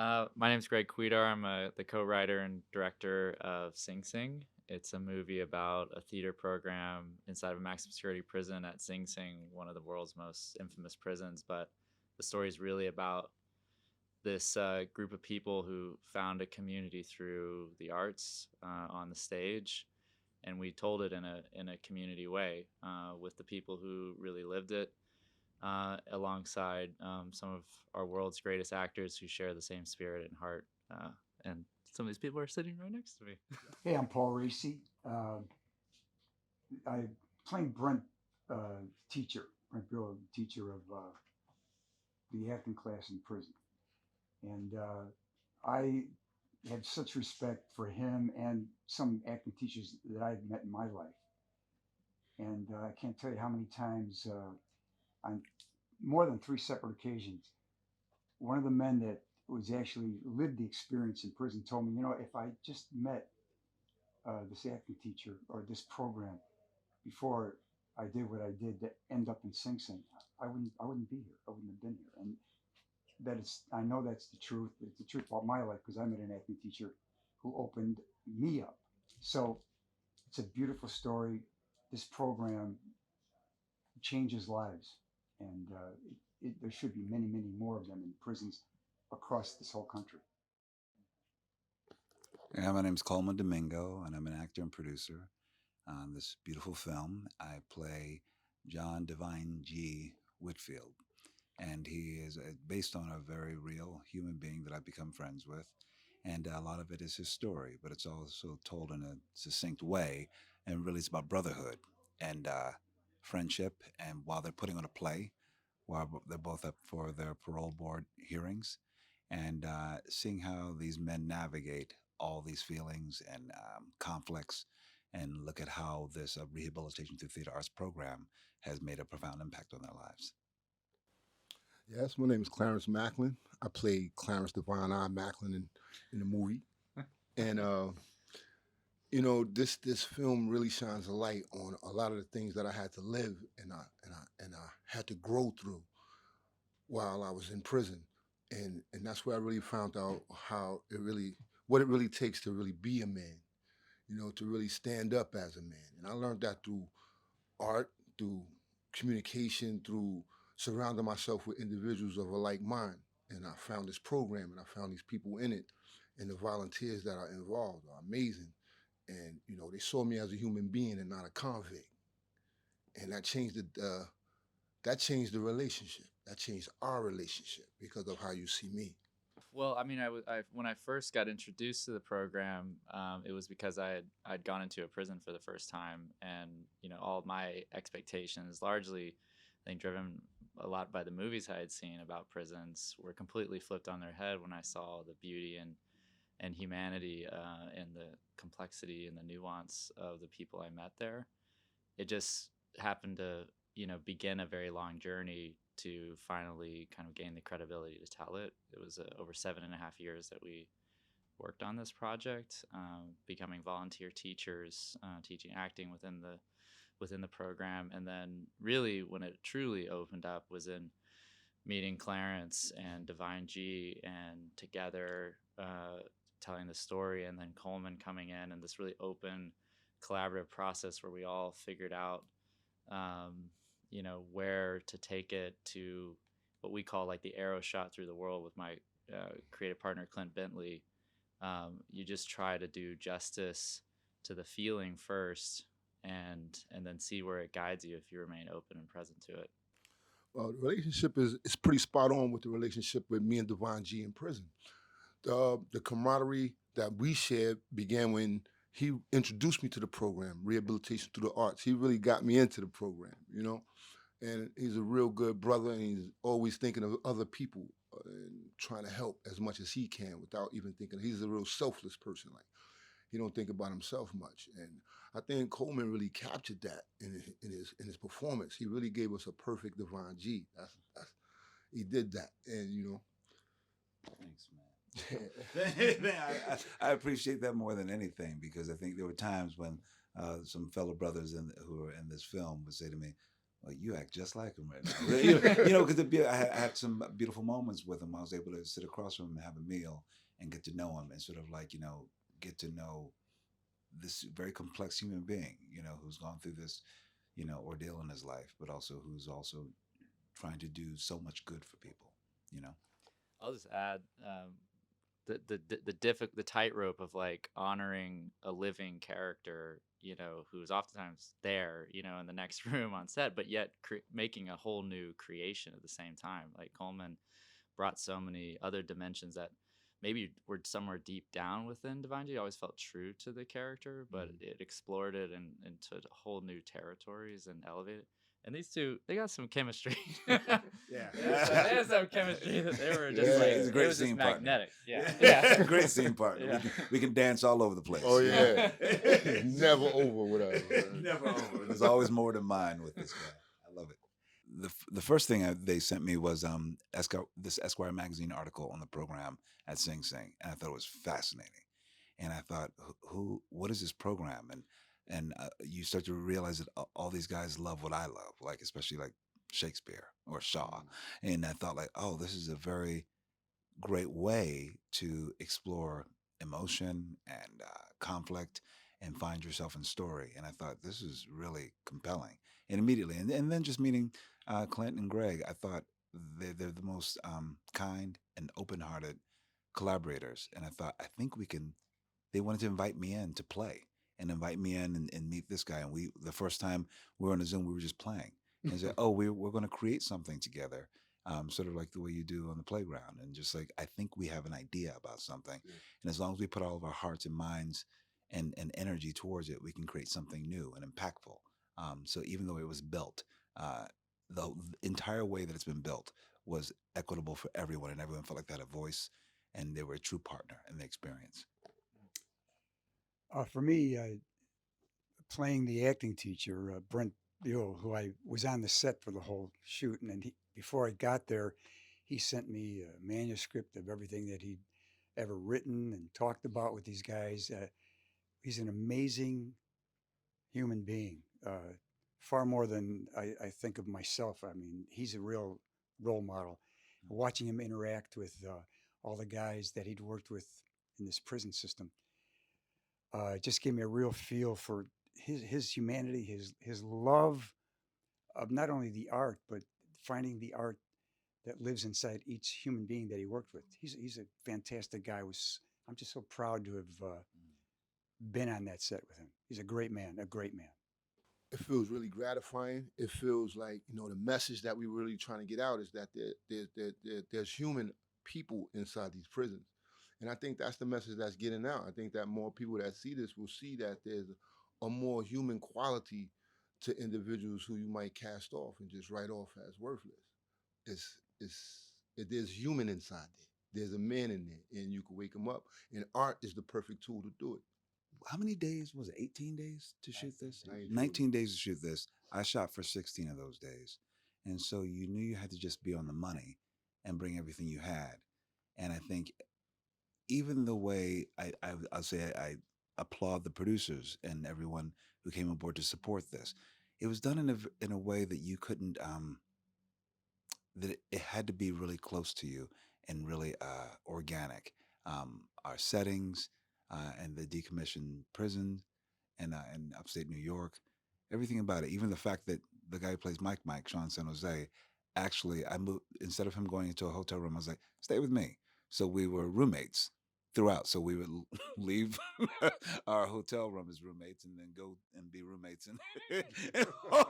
My name's Greg Quidar. I'm the co-writer and director of Sing Sing. It's a movie about a theater program inside of a maximum security prison at Sing Sing, one of the world's most infamous prisons. But the story is really about this group of people who found a community through the arts on the stage, and we told it in a community way with the people who really lived it alongside some of our world's greatest actors who share the same spirit and heart. And some of these people are sitting right next to me. Hey, I'm Paul Racy. I played Brent, teacher, Brent Bill, teacher of the acting class in prison. And I had such respect for him and some acting teachers that I've met in my life. And I can't tell you how many times, on more than three separate occasions, one of the men that was actually lived the experience in prison told me, if I just met this acting teacher or this program before I did what I did to end up in Sing Sing, I wouldn't be here. I wouldn't have been here. And that is, I know that's the truth. It's the truth about my life because I met an acting teacher who opened me up. So it's a beautiful story. This program changes lives, and there should be many, many more of them in prisons across this whole country. Yeah, my name's Coleman Domingo, and I'm an actor and producer on this beautiful film. I play John Divine G. Whitfield, and he is based on a very real human being that I've become friends with. And a lot of it is his story, but it's also told in a succinct way. And really, it's about brotherhood and friendship. And while they're putting on a play, while they're both up for their parole board hearings, and seeing how these men navigate all these feelings and conflicts, and look at how this rehabilitation through theater arts program has made a profound impact on their lives. Yes, my name is Clarence Macklin. I played Clarence Divine I. Macklin in the movie, and this film really shines a light on a lot of the things that I had to live and I had to grow through while I was in prison, and that's where I really found out how it really what it really takes to really be a man, to really stand up as a man, and I learned that through art, through communication, through surrounding myself with individuals of a like mind. And I found this program and I found these people in it. And the volunteers that are involved are amazing. And, they saw me as a human being and not a convict. And that changed the relationship. That changed our relationship because of how you see me. Well, I mean, when I first got introduced to the program, it was because I'd gone into a prison for the first time, and all of my expectations, largely, I think, driven a lot by the movies I had seen about prisons, were completely flipped on their head when I saw the beauty and humanity and the complexity and the nuance of the people I met there. It just happened to begin a very long journey to finally kind of gain the credibility to tell it. It was over 7.5 years that we worked on this project, becoming volunteer teachers, teaching acting within the program, and then really when it truly opened up was in meeting Clarence and Divine G, and together telling the story, and then Coleman coming in, and this really open collaborative process where we all figured out um, where to take it to what we call like the arrow shot through the world with my creative partner Clint Bentley. You just try to do justice to the feeling first, and then see where it guides you if you remain open and present to it. The relationship is pretty spot on with the relationship with me and Divine G in prison. The camaraderie that we shared began when he introduced me to the program, Rehabilitation Through the Arts. He really got me into the program. And he's a real good brother, and he's always thinking of other people and trying to help as much as he can without even thinking. He's a real selfless person. Like, he don't think about himself much. And I think Coleman really captured that in his performance. He really gave us a perfect Divine G. He did that, and. Thanks, man. I appreciate that more than anything, because I think there were times when some fellow brothers who were in this film would say to me, well, you act just like him right now. Because I had some beautiful moments with him. I was able to sit across from him and have a meal and get to know him and sort of like, get to know this very complex human being, who's gone through this, ordeal in his life, but also who's also trying to do so much good for people, you know? I'll just add the tightrope of like honoring a living character, who's oftentimes there, in the next room on set, but yet making a whole new creation at the same time. Like Coleman brought so many other dimensions that maybe were somewhere deep down within Divine G. Always felt true to the character, but it explored it into whole new territories and elevated. And these two, they got some chemistry. Yeah. They had some chemistry that they were just Yeah. like, He's a it great was just scene partner. magnetic. Yeah. Yeah. Great scene partner. Yeah. We can dance all over the place. Oh yeah, never over with us. Man. Never over. There's always more to mine with this guy. I love it. The first thing they sent me was this Esquire magazine article on the program at Sing Sing, and I thought it was fascinating. And I thought, what is this program? And you start to realize that all these guys love what I love, like especially like Shakespeare or Shaw. And I thought like, oh, this is a very great way to explore emotion and conflict and find yourself in story. And I thought this is really compelling. And immediately, and then just meeting Clint and Greg, I thought they're the most kind and open-hearted collaborators. And I thought, I think we can. They wanted to invite me in to play and invite me in and meet this guy. And the first time we were on a Zoom, we were just playing. And said, oh, we're going to create something together. Sort of like the way you do on the playground. And just like, I think we have an idea about something. Yeah. And as long as we put all of our hearts and minds and energy towards it, we can create something new and impactful. So even though it was built, the entire way that it's been built was equitable for everyone, and everyone felt like they had a voice and they were a true partner in the experience. For me, playing the acting teacher, Brent Buell, who I was on the set for the whole shoot, and before I got there, he sent me a manuscript of everything that he'd ever written and talked about with these guys. He's an amazing human being, far more than I think of myself. I mean, he's a real role model. Watching him interact with all the guys that he'd worked with in this prison system just gave me a real feel for his humanity, his love of not only the art, but finding the art that lives inside each human being that he worked with. He's a fantastic guy. I'm just so proud to have been on that set with him. He's a great man, a great man. It feels really gratifying. It feels like, the message that we're really trying to get out is that there's human people inside these prisons. And I think that's the message that's getting out. I think that more people that see this will see that there's a more human quality to individuals who you might cast off and just write off as worthless. There's human inside there. There's a man in there, and you can wake him up. And art is the perfect tool to do it. How many days was it? 18 days to shoot this? 19 days to shoot this. I shot for 16 of those days. And so you knew you had to just be on the money and bring everything you had. And I think even the way I'll say I applaud the producers and everyone who came aboard to support this. It was done in a way that you couldn't, that it had to be really close to you and really organic. Our settings and the decommissioned prison and upstate New York, everything about it, even the fact that the guy who plays Mike, Sean San Jose, actually, I moved, instead of him going into a hotel room, I was like, stay with me. So we were roommates throughout. So we would leave our hotel room as roommates and then go and be roommates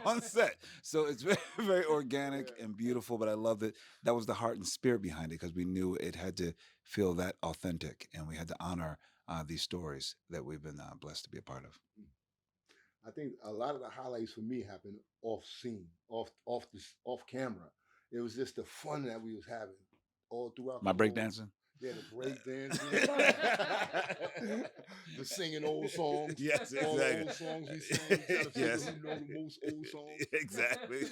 on set. So it's very, very organic and beautiful, but I love that that was the heart and spirit behind it because we knew it had to feel that authentic and we had to honor these stories that we've been blessed to be a part of. I think a lot of the highlights for me happened off scene, off camera. It was just the fun that we was having all throughout. My breakdancing? Yeah, the breakdancing, the singing old songs. Yes, exactly. All the old songs we sang. Yes, who know the most old songs. Exactly.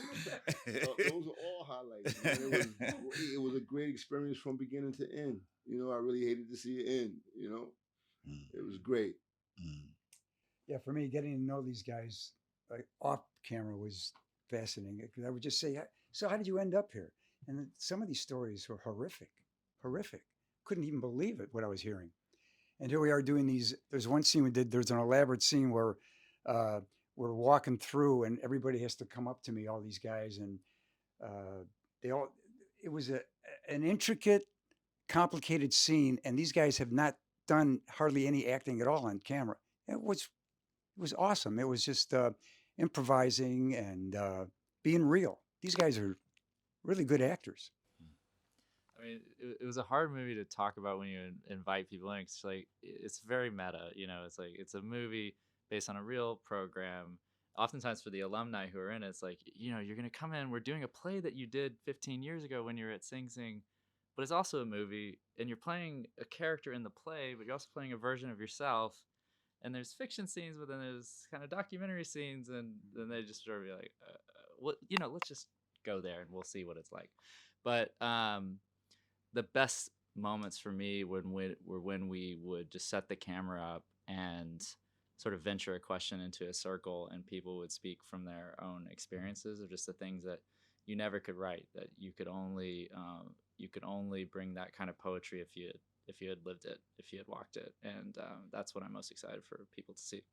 Those are all highlights. It was a great experience from beginning to end. I really hated to see it end. It was great. Yeah, for me, getting to know these guys off camera was fascinating because I would just say, "So how did you end up here?" And some of these stories were horrific, horrific. Couldn't even believe it what I was hearing. And here we are doing these. There's one scene we did. There's an elaborate scene where uh, we're walking through, and everybody has to come up to me. All these guys, and uh, they all. It was an intricate, complicated scene, and these guys have not done hardly any acting at all on camera. It was awesome. It was just improvising and being real. These guys are really good actors. I mean, it was a hard movie to talk about when you invite people in. 'Cause it's like it's very meta, you know. It's like it's a movie based on a real program. Oftentimes for the alumni who are in it, it's like you're gonna come in. We're doing a play that you did 15 years ago when you were at Sing Sing, but it's also a movie, and you're playing a character in the play, but you're also playing a version of yourself. And there's fiction scenes, but then there's kind of documentary scenes, and then they just sort of be like, what let's just go there and we'll see what it's like. But the best moments for me were when we would just set the camera up and sort of venture a question into a circle, and people would speak from their own experiences or just the things that you never could write, that you could only bring that kind of poetry if you had lived it, if you had walked it, and that's what I'm most excited for people to see.